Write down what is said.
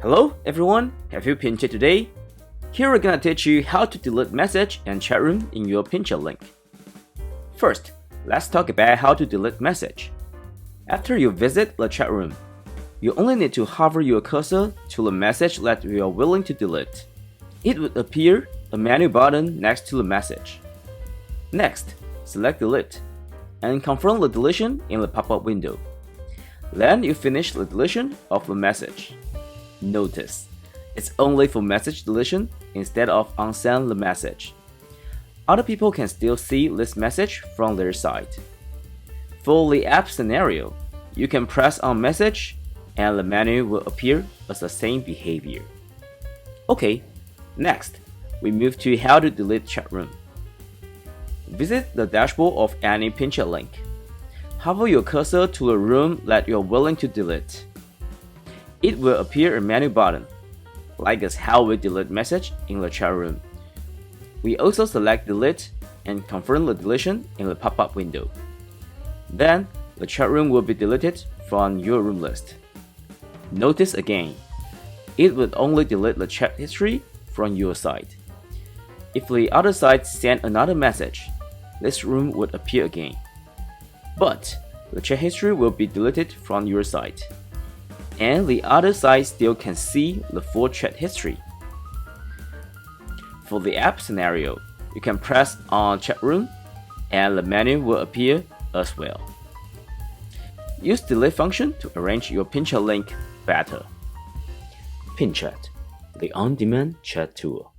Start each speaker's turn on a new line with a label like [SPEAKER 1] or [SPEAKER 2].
[SPEAKER 1] Hello everyone, have you PinChat today? Here we're gonna teach you how to delete message and chat room in your PinChat link. First, let's talk about how to delete message. After you visit the chat room, you only need to hover your cursor to the message that you are willing to delete. It would appear a menu button next to the message. Next, select delete and confirm the deletion in the pop-up window. Then you finish the deletion of the message. Notice, it's only for message deletion instead of unsend the message. Other people can still see this message from their side. For the app scenario, you can press on message and the menu will appear as the same behavior. Okay, next, we move to how to delete chat room. Visit the dashboard of any PinChat link. Hover your cursor to the room that you're willing to delete. It will appear a menu button, like as how we delete message in the chat room. We also select delete and confirm the deletion in the pop-up window. Then, the chat room will be deleted from your room list. Notice again, it will only delete the chat history from your side. If the other side sends another message, this room would appear again. But the chat history will be deleted from your side, and the other side still can see the full chat history. For the app scenario, you can press on chat room and the menu will appear as well. Use delete function to arrange your PinChat link better. PinChat, the on-demand chat tool.